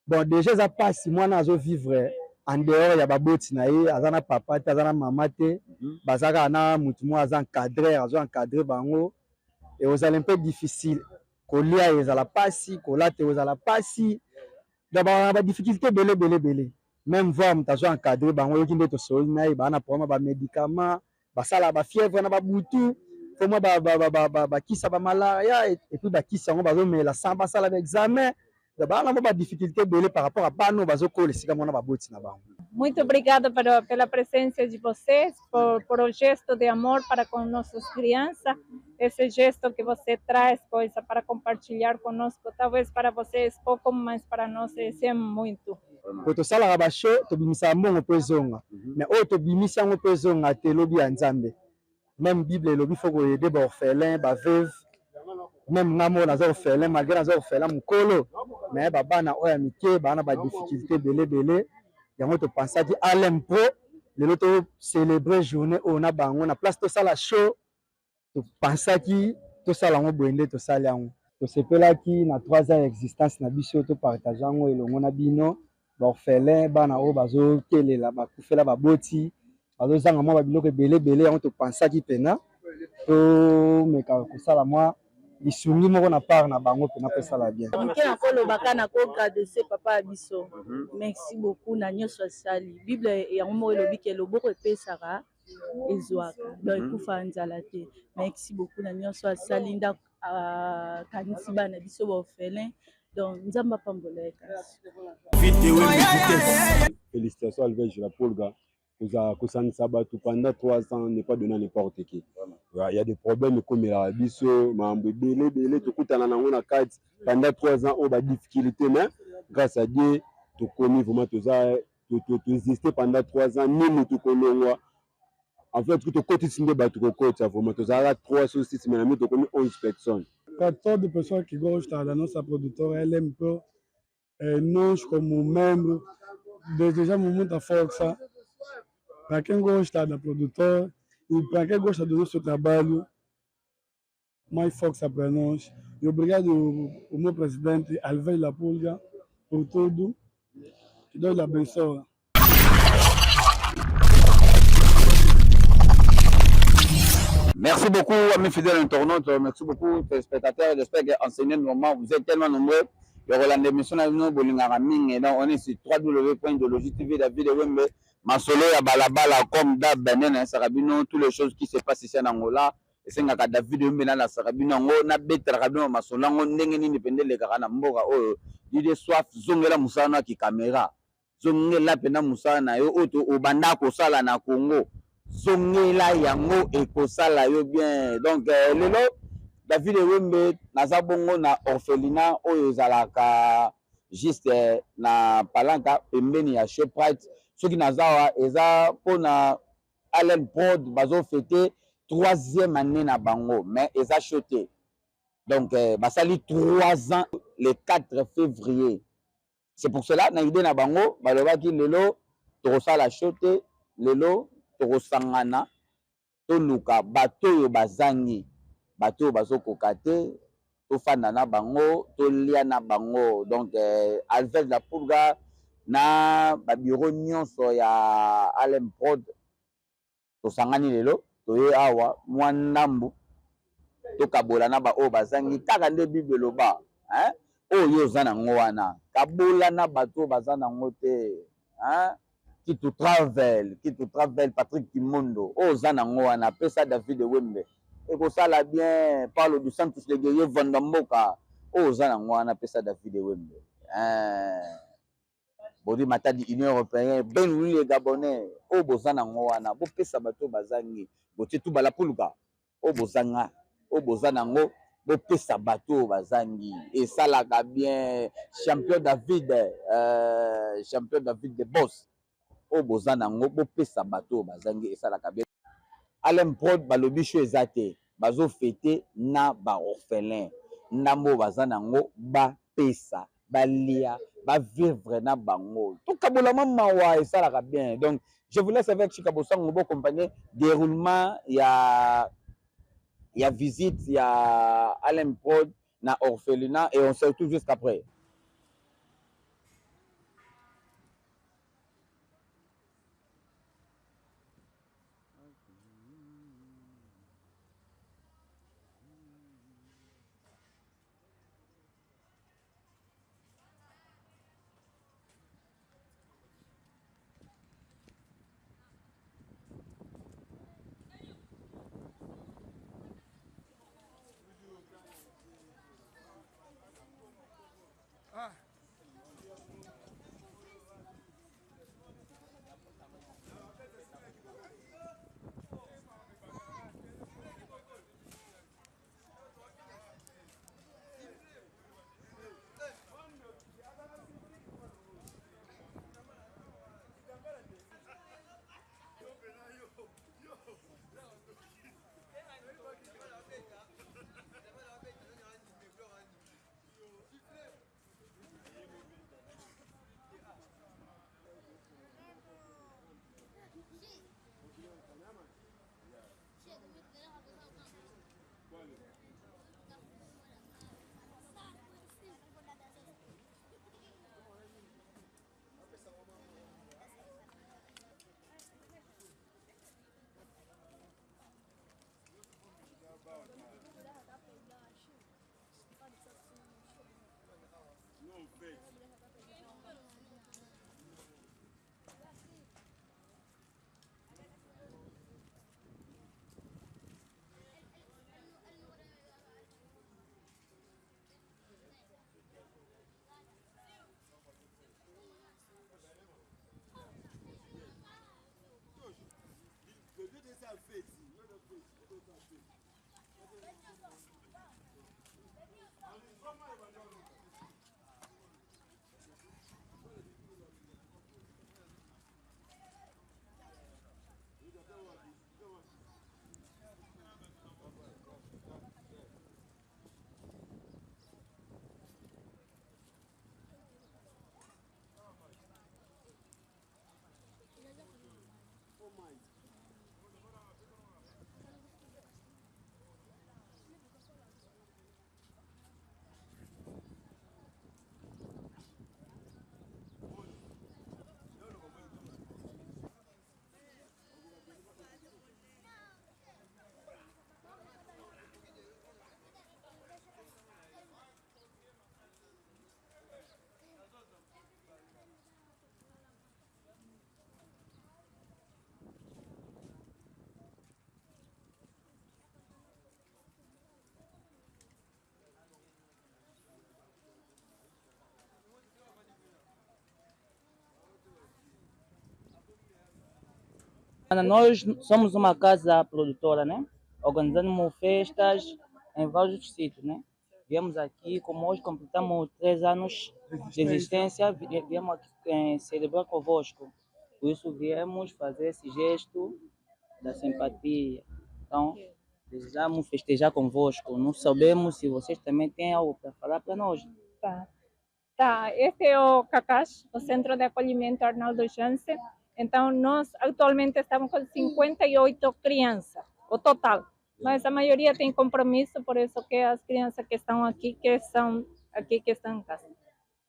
Bon, déjà, ça passe, moi, nazo vivre en dehors, il y a baboti na ye, azana papa te, azana mama te, bazaka na mutu mo aza encadré, azo encadré bango, et aux un peu difficile. Kolia ezala pasi, kolate ezala pasi, d'abord ba difficulté belé. Même voir mutazo encadré bango, yoki nde to soli na ye, ba na problème ba médicaments, ba sala ba fièvre na ba butu, faut moi ba kisa ba malaria et puis ba kisa ngo bazo mais la samba sala ba examen. D'abord na ba difficulté belé par rapport à bano bazo ko lesika mona ba boti na bango. Muito obrigada pela presença de vocês, por o gesto de amor para com nossas crianças, esse gesto que você traz, coisa para compartilhar conosco, talvez para vocês pouco, mas para nós esse é muito. Po tosalaka basho tobimisa mbongo mpo ezonga, mais oyo tobimisi yango mpo ezonga te elobi ya nzambe. Même Bible elobi faut koyede baorphelin baveuve, même nga moko naza orphelin malgré naza orphelin mokolo, mais babana oyo ya mike bana badifficulté belé. Yango topensaki Alem Pro lelo tocélébre journée oyo na bango na place tosala show, topensaki tosala yango boye nde tosali yango. Tosepelaki na 3 ans ya existence na biso topartage yango elongo na bino baorphelin bana oyo bazokelela bakufela baboti bazozanga mwa babiloko ebele yango topensaki mpena tomeka kosala mwa lisungi moko na part na bango mpena mpo esala bien. Moke nakolobaka nakoagradese papa ya biso, merci beaucoup na nyonso asali. Bible yango moko elobi ke loboko epesaka ezwaka, donc ekufa nzala te. Merci beaucoup na nyonso asali ndako akanisi bana biso baorphelin, donc nzambe apambola ye kasi. Félicitations à Alvej la Polga. Kosanisa bato pendant 3 ans n'est pas donné à n'importe qui. Il y a des problèmes comme la biso, mambo belé, tokutana nango na kati pendant 3 ans, on a des difficultés, mais grâce à Dieu, tu connais vraiment tu existé pendant 3 ans, ni nous tu connais. En fait, tu côté de bato côté vraiment tu as 3 sur 6 mais tu connais 11 personnes. 14 personnes qui gostent à la nostra produttore LMP, nós como membro desejamos muita força para quem gosta da produtora e para quem gosta do nosso trabalho, mais força para nós. E obrigado ao meu presidente Alvej La Pulga por tudo. Que Deus lhe abençoe. Merci beaucoup à mes fidèles internautes, merci beaucoup téléspectateurs. J'espère qu'enseigner moment vous êtes tellement nombreux. Il y aura l'émission à nous, et donc on est sur www.idéologie.tv, David Wembe, Masolo, Balabala, comme Dab, Benin, Sarabino, toutes les choses qui se passent ici en Angola. Et c'est un David Wembe, la Sarabino, on a bête Rabino, Masolo, on n'est indépendant de Garana Mboga, il est soif, Zongela Moussana qui caméra, Zongela Pena Moussana, au Bandako Sala na Congo. Zongela yango ekosala yo bien. Donc lelo David Wembe naza bongo na orphelinat oyo ezalaka juste na palanka pembeni ya Shoprite. Soki nazawa eza pona Alem Prod bazo fêter 3e année na bango mais eza choté. Donc basali 3 ans le 4 février. C'est pour cela na idée na bango balobaki lelo tokosala choté lelo tokosangana toluka bato oyo bazangi bato oyo bazokoka te tofanda na bango tolia na bango. Donc Alvej La Pulga na babiro nyonso ya Alem Prod tosangani lelo toye awa mwa ndambu tokabola na ba oyo bazangi kaka nde Bible eloba oyo oza nango wana kabola na bato oyo baza nango te qui te travaille, Patrick Kimondo, oh Zanangoana, Pesa David Wembe, et que ça l'a bien, parle du Santos le guerrier Vandamboka, oh Zanangoana, Pesa David Wembe. Bodi Matadi Union Européenne, Ben oui les Gabonais, oh Bozanangoana, Bo Pesa Bato Bazangi, Boté tout Balapulga, oh Bozanga, oh Bozanango, Bo Pesa Bato Bazangi, et ça l'a bien, champion David de Boss. O bozana ngo bopesa bato bazangi esalaka bien. Alem Prod balobi sho ezate bazo fêter na ba orphelin ndambo bazana ngo ba pesa balia ba vivre na bango tout kabola mawa esalaka bien. Donc je vous laisse avec Chika Bosango bo accompagner déroulement ya visite ya Alem Prod na orphelinat et on se retrouve juste après. Nós somos uma casa produtora, né? Organizamos festas em vários sítios, né? Viemos aqui, como hoje completamos 3 anos de existência, viemos aqui celebrar convosco. Por isso viemos fazer esse gesto da simpatia. Então, desejamos festejar convosco. Não sabemos se vocês também têm algo para falar para nós. Tá, esse é o CACAS, o Centro de Acolhimento Arnaldo Jansen. Então, nós atualmente estamos com 58 crianças, o total. Mas a maioria tem compromisso, por isso que as crianças que estão aqui estão em casa.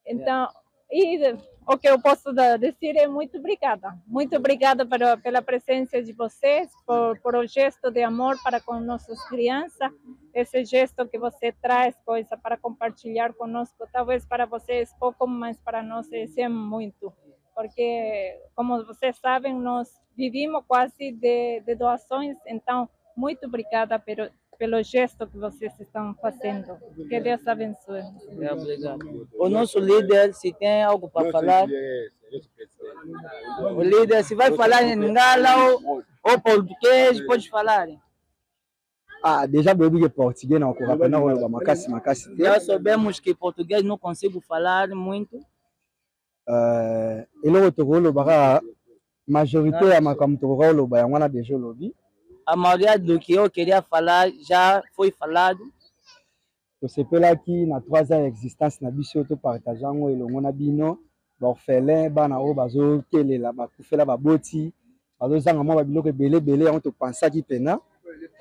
Então, e o que eu posso dizer é muito obrigada. Muito obrigada pela presença de vocês, por o gesto de amor para com nossas crianças. Esse gesto que você traz, coisa para compartilhar conosco, talvez para vocês pouco, mas para nós é muito. Porque, como vocês sabem, nós vivimos quase de doações, então, muito obrigada pelo gesto que vocês estão fazendo. Que Deus abençoe. Obrigado. O nosso líder, se tem algo para falar, o líder, se vai falar em Lingala ou português, pode falar. Déjà bebi que português não ocorre na hora makasi. Já sabemos que português não consigo falar muito. Eloko tokoloba majorité ya makambo tokoloba yango wana déjà lobi. A maioria do que eu queria falar já foi falado. Tosepelaki na 3 ans d'existence na biso topartage yango elongo na bino baorphelin bana oyo bazokelela bakufela baboti bazozanga mwa babiloko ebele yango topensaki mpena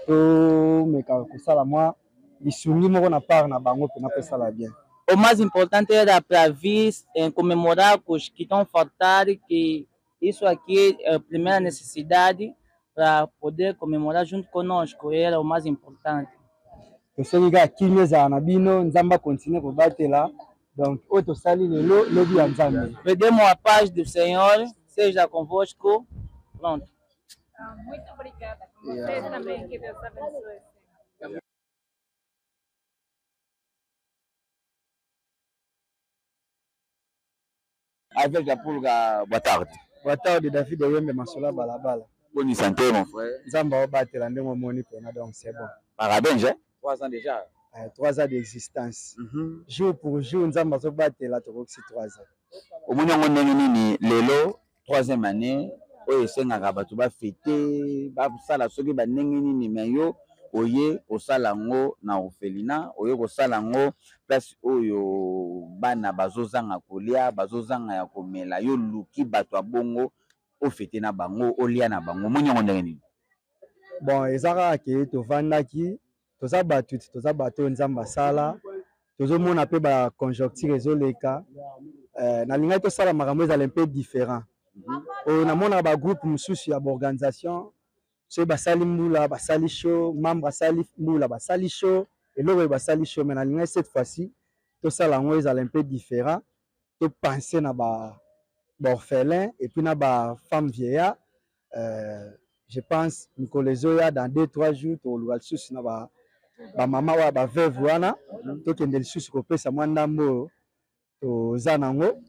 tomeka kosala mwa lisungi moko na part na bango mpena mpo esala bien. O mais importante era para vir comemorar com os que estão faltando, que isso aqui é a primeira necessidade para poder comemorar junto conosco, era o mais importante. Tosengi kaka kimia ezala na bino, Nzambe akontinue kobatela, donc oyo tosali lelo lobi ya Nzambe. Pedimos a paz do Senhor seja convosco. Pronto. Muito obrigada. Com vocês também, que Deus abençoe. Avec la Pulga, boa tarde. Boa tarde, David Oyembe Masola Balabala. Bonne santé, mon frère. Nzambe aobatela ndenge omoni mpena, donc c'est bon. Parabéns, hein? 3 ans déjà. 3 ans d'existence. Jour pour jour, Nzambe azobatela tokokisi 3 ans. Omoni yango ndenge nini lelo 3e année oyo esengaka bato bafete basala soki bandenge nini me yo oye kosala yango na orphelinat, oye kosala yango place oyo bana bazozanga kolia, bazozanga ya komela, yo luki bato ya bongo ofete na bango, olia na bango. Omoni yango ndenge nini? Bon, eza kaka ke tovandaki toza bato oyo Nzambe asala, tozomona mpe baconjoncture ezoleka. Nalingaki tosala makambo ezala mpe différent. Oyo namonaka bagroupe mosusu ya baorganisation soki basali mbula basali show, membre asali mbula basali show, eloko oyo basali show, mais nalingaki cette fois-ci tosala yango ezala mpe différent, topense na baorphelin et puis na bafemme vieillard. Je pense mikolo ezoya dans 2-3 jours tokoluka lisusu na bamama oyo baveuve wana tokende lisusu kopesa mwa ndambo oyo toza nango.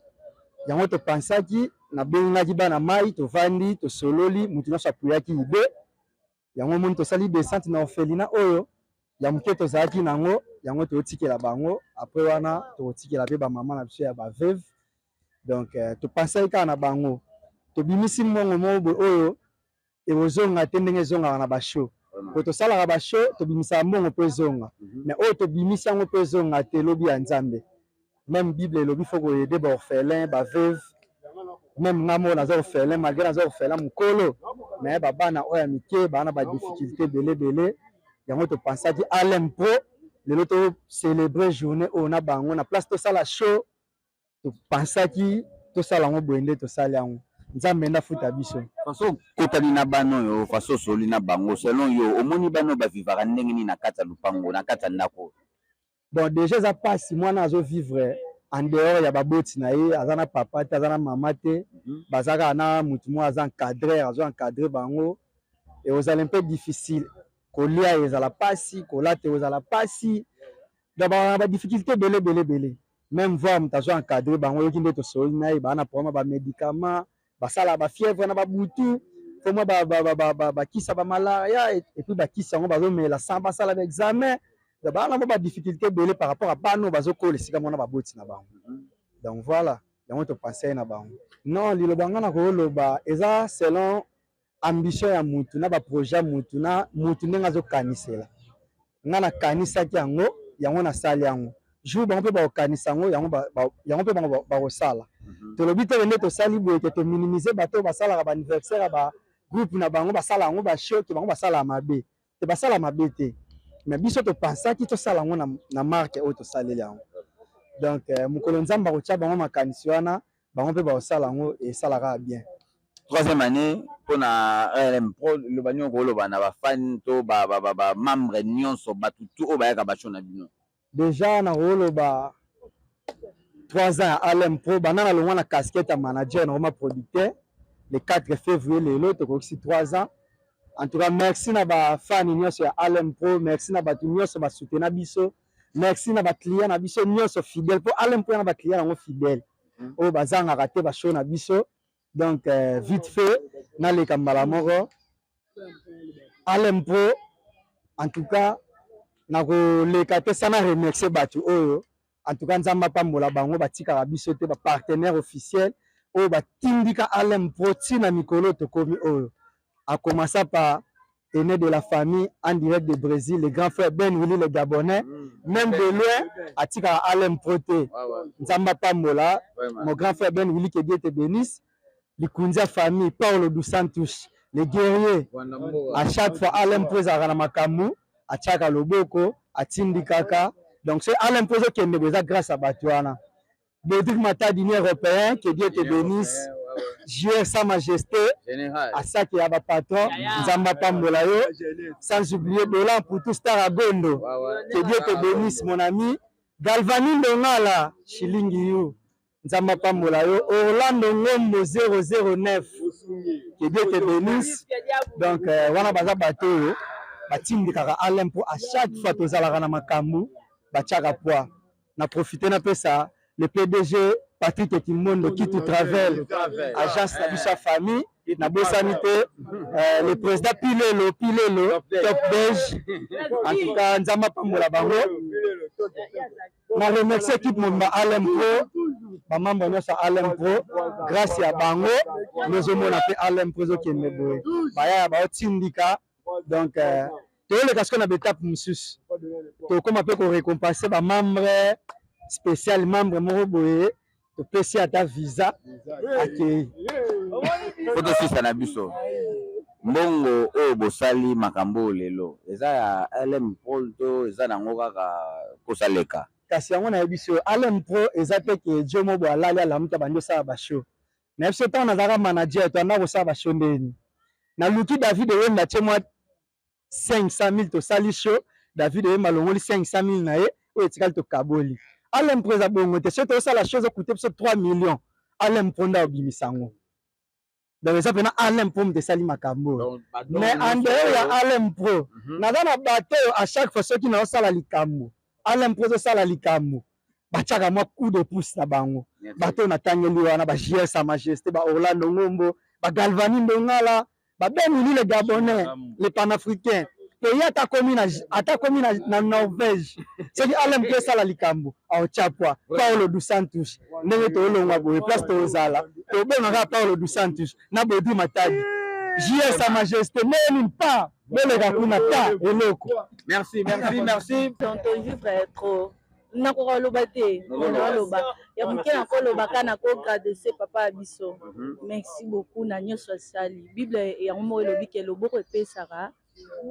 Yango topensaki nabengaki bana mai tovandi tosololi mutu nyonso apuyaki ide yango moni tosali descente na orphelinat oyo ya moke tozalaki nango, yango totikela bango après wana tokotikela mpe bamama na biso ya baveuve. Donc topensaki kaka na bango, tobimisi mbongo moko oyo ekozonga te ndenge ezongaka na bashow. Po tosalaka bashow tobimisaka mbongo mpo ezonga, mais oyo tobimisi yango mpo ezonga te lobi ya Nzambe. Même Bible elobi faut koyede baorphelin baveuve, même nga moko naza orphelin malgré naza orphelin mokolo, mais babana oyo ya mike bana badifficulté ebele. Yango topensaki alem mpo lelo tocélébrer journée oyo na bango na place tosala show, topensaki tosala yango boye nde tosali yango. Nzambe ndafuta biso faso kotani na bano oyo faso soli na bango selon yo omoni bano bavivaka ndenge nini na kati ya lupango na kati ya ndako? Bon, déjà eza pasi mwana azovivre en dehors ya baboti na ye, aza na papa te aza na mama te, bazaka na mutu moko aza encadré, azo encadré bango, ekozala mpe difficile kolia ezala pasi, kolata ezala pasi, donc badifficulté ebele. Même voir mutu azo encadré bango yoki nde tosoli na ye baa na problème bamédicament basala bafièvre na babutu, pour moi bakisa ba malaria et puis bakisa ngo bazomela sans basala ba examen bana mo ba difficulté belé par rapport à bano bazokola esika mona baboti na bango. Donc voilà yango to penser na bango non liloba nga na koloba eza selon ambition ya mutu na ba projet mutu na mutu ndenge azokanisela nga na kanisaki yango na sali yango jour bango mpe bakokanisa yango yango mpe bango bakosala tolobi te nde tosali boye ke tominimize bato basalaka baanniversaire ya bagroupe na bango basala yango bashow ke bango basala mabe te basala mabe te mais biso topensaki tosala yango na marke oyo tosaleli yango donc mokolo nzambe akotia bango makanisi wana bango mpe bakosala yango esalaka bien. Troisième année pour na RLM Pro le banyo ko lo bana ba fan to ba membre nyonso batutu o ba yaka ba chona bino déjà na rolo ba 3 ans à RLM Pro bana na longwa na casquette ya manager na ma producteur le 4 février lelo to ko 3 ans. En tout cas merci na ba fan nyonso ya RLM Pro, merci na batu nyonso ba soutenir biso, merci na ba client na biso nyonso fidèle pour RLM Pro na ba client ngo fidèle o bazanga raté ba show na biso. Donc vite fait na le kambala moko RLM Pro en tout cas na ko le kate sana remercier batu oyo en tout cas nzamba pambola bango batika biso te ba partenaire officiel oyo batindika RLM Pro tina mikolo to komi oyo a commencé par aîné de la famille en direct de Brésil le grand frère Ben Willy le Gabonais même de loin atika RLM Pro te nzamba pambola mon grand frère Ben Willy que Dieu te bénisse. Likunza famille Paulo dos Santos les guerriers à chaque fois RLM Pro za na makamu a chaka loboko a tindikaka donc c'est RLM Pro qui est déjà grâce à Batuana Bédric Matadi européen que Dieu te bénisse JR Sa Majesté à ça qui a ba patron Nzamba Pambola yo sans oublier Dolan pour tout star à Gondo que Dieu te bénisse mon ami Galvani Ndongala Shilingi yo Nzamba Pambola yo Orlando Ngombo 009 que Dieu te bénisse. Donc wana baza bato yo batindikaka RLM Pro à chaque fois tozalaka na makambu batiaka poids na profiter na pesa le PDG Patrick Kimondo qui tout travel agence na biso famille na bosanité le président Pilelo top beige en tout cas Nzamba Pambola bango na remercier tout le monde ba RLM Pro ba membre nyonso RLM Pro grâce à bango nozomona pe RLM Pro zokende boye baya baotindika donc toyoleka siko na betape mosusu tokoma mpe korécompense ba membre spécial membre moko boye topesi ata visa akei foto sisa na biso mbongo oyo bosali makambo lelo eza ya RLM Pro to eza nango kaka kosaleka kasi yango na biso RLM Pro eza pe ke Dieu mobo alali alamuta bandi osala bashow na biso ntango nazalaka manager to anda kosala bashow ndeni na luki David Wemba tie mwa 500 000 tosali show David Wemba longoli 500 000 na ye oyo etikali tokaboli RLM Pro eza bongo te soki tosala show ezokute biso 3 millions RLM Pro nda obimisa yango donc eza pena RLM Pro moto esali makambo mais en dehors ya RLM Pro naza na bato à chaque fois soki naosala likambo RLM Pro ezosala likambo batiaka mwa coup de pouce na bango bato natangeli wana ba JR Sa Majesté ba Orlando Ngombo ba Galvani Ndongala ba Ben Willy le Gabonais le panafricain pays ata komi na Norvège soki RLM Pro esala likambo aotiapwa Paulo dos Santos ndenge toolongwa boye place tozala tobengaka Paulo dos Santos na Bédric Matadi JR Sa Majesté neni pa beleka kuna ta eloko. Merci. tonton vivre trop nakoka loba te loba ya moke nakoloba ka nakoagradecer papa ya biso merci beaucoup na nyonso asali bible yango moko elobi ke loboko epesaka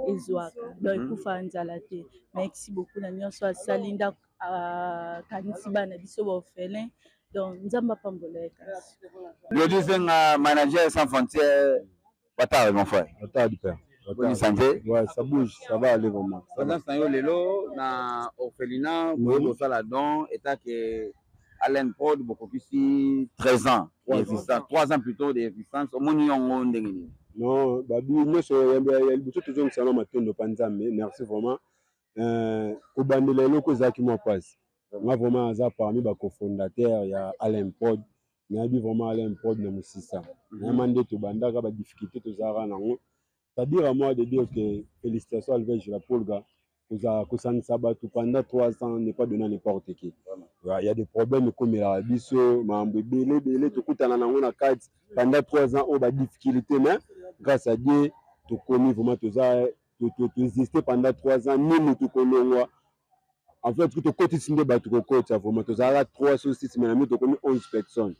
ezwaka donc ekufa nzala te merci beaucoup na nyonso asali ndako akanisi bana biso baorphelin donc nzamba pambola ye kasi Glodisenga manager sans frontières Wata mon frère Wata du père. Bonne santé. Ouais, ça bouge, ça va aller vraiment. Pendant ce temps lelo na orphelinat pour ça la don état que RLM Pro beaucoup plus 13 ans d'existence 3 ans plutôt d'existence au moni yongo ndengeni. Non, babi nyonso ya liboso toujours nsana matondo panzambe merci vraiment kobandela eloko ezalaki mwa pasi nga vraiment aza parmi bacofondateur ya RLM Pro nayebi vraiment Alain Prod na mosisa nayema nde tobandaka badifficulté tozalaka nango c'est-à-dire à moi de dire que félicitations Alvege la Polga kosanisa bato pendant 3 ans n'est pas donné à n'importe qui. Il y a des problèmes comme la biso mambo ebele tokutana nango na kati pendant 3 ans oyo difficulté mais grâce à Dieu tokomi vraiment exister pendant 3 ans nini tokolongwa en fait tokotisi nde bato kokota vraiment tozalaka 3 sur 6 mais nami tokomi 11 personnes.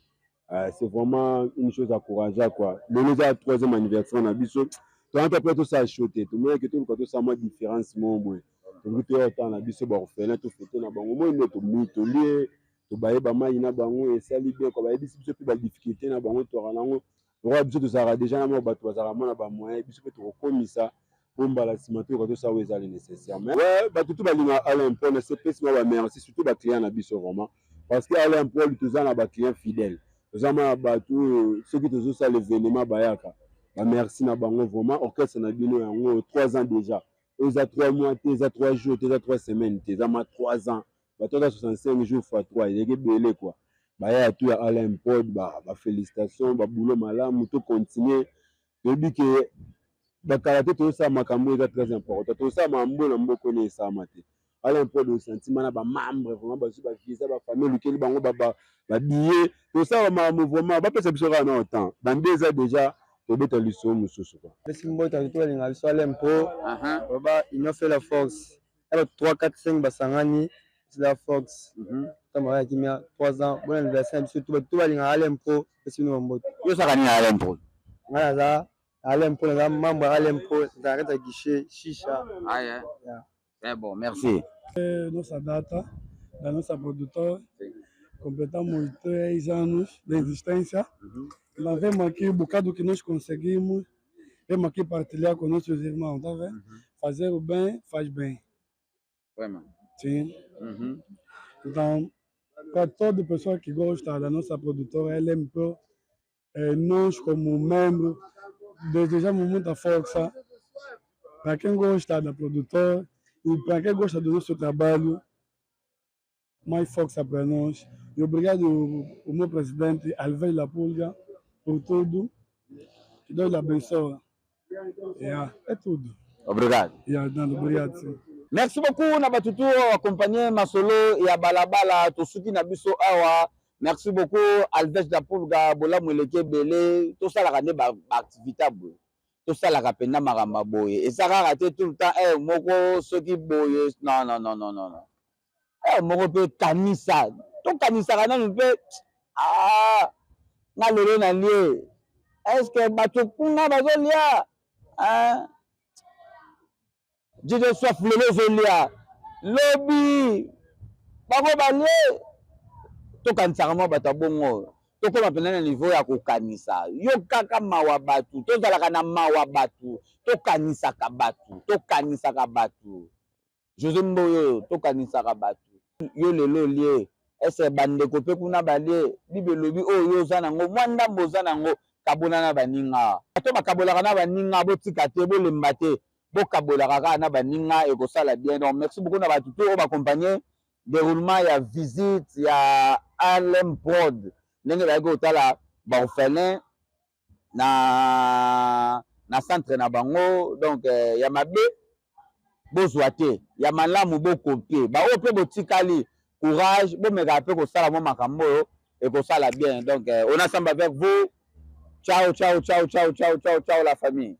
C'est vraiment une chose à encourager quoi. Le 3e anniversaire na biso tant après tout ça acheté tout mais que tout le ça moi différence mon boy tout autant na biso ba orphelin tout fêter na bango moi ne to lié to baye ba mai na bango et ça libé ko ba biso plus ba difficulté na bango to ranango roi biso to sara déjà na mo bato bazara na ba moyen biso pe to komisa bomba la simato ko to ça weza le nécessaire mais ouais ba tout ba linga Alain Paul c'est pèsement ba merci surtout ba client na biso vraiment parce que Alain Paul tout ça na ba client fidèle Zama batou ceux qui te ça l'événement bayaka. Merci na bango vraiment orchestre na bino yango 3 ans déjà. Ils a 3 mois, ils a 3 jours, ils a 3 semaines, ils a 3 ans. Bato 65 jours fois 3, il est belé quoi. Baya tout à Alain Pod félicitations, ba boulot malamu tout continuer. Je dis que ba karaté tout ça makambo est très important. Tout ça mambo na mboko ne ça maté. Alain Pod au sentiment na ba membre vraiment ba visa ba famille lequel bango ba billet tout ça vraiment ba pesa biso na autant dans 2 ans déjà to beta liso mususu quoi besi mbota to linga biso Alain Po ba il fait la force alors 3 4 5 basangani c'est la force tama ya kimia 3 ans bon anniversaire biso to linga Alain Po besi no mbota yo saka ni Alain Po ngana za Alain Po na membre Alain Po d'arrêter guichet chicha c'est bon merci nossa data da nossa produtora completamos 3 anos de existência. Nós vemos aqui um bocado que nós conseguimos, vemos aqui partilhar com nossos irmãos, tá vendo? Fazer o bem, faz bem. Vraiment. Sim. Então, para toda pessoa que gosta da nossa produtora LMP, nós como membro desejamos muita força para quem gosta da produtora e para quem gosta do nosso trabalho, mais força para nós. E obrigado ao meu presidente Alvege La Polga por tudo. Que Deus lhe abençoe. É tudo. Obrigado. Obrigado sim. Merci beaucoup na batutu accompagner masolo ya balabala to suki na biso awa. Merci beaucoup Alvege La Polga bola mweleke belé to sala ka ba activité boye. To sala ka penda makamba boye. Et ça raté tout le temps moko soki boye non. Moko pe kanisa. To kanisa kana mpe na lelo na lie. Est-ce que bato kuna bazolia Dieu soit flelo zolia. Lobby bango balie to kanisa mo bato bongo. To koma pena na niveau ya ko kanisa. Yo kaka mawa batu. To zalaka na mawa batu. To kanisa ka batu. José Mboyo to kanisa ka batu. Yo lelo lie ese bandeko pe kuna balie bibelobi oyo za nango mwanda mboza nango kabona na baninga to bakabolaka na baninga botika te bolemba te bokabolaka kaka na baninga ekosala bien. Donc merci beaucoup na batu to accompagner déroulement ya visite ya Alain Prod ndenge bayaki kotala ba orphelin na centre na bango. Donc ya mabe bozwa te ya malamu bokopie ba oyo mpe botikali courage bomeka mpe kosala mo makambo oyo ekosala bien. Donc on assemble avec vous. Ciao la famille.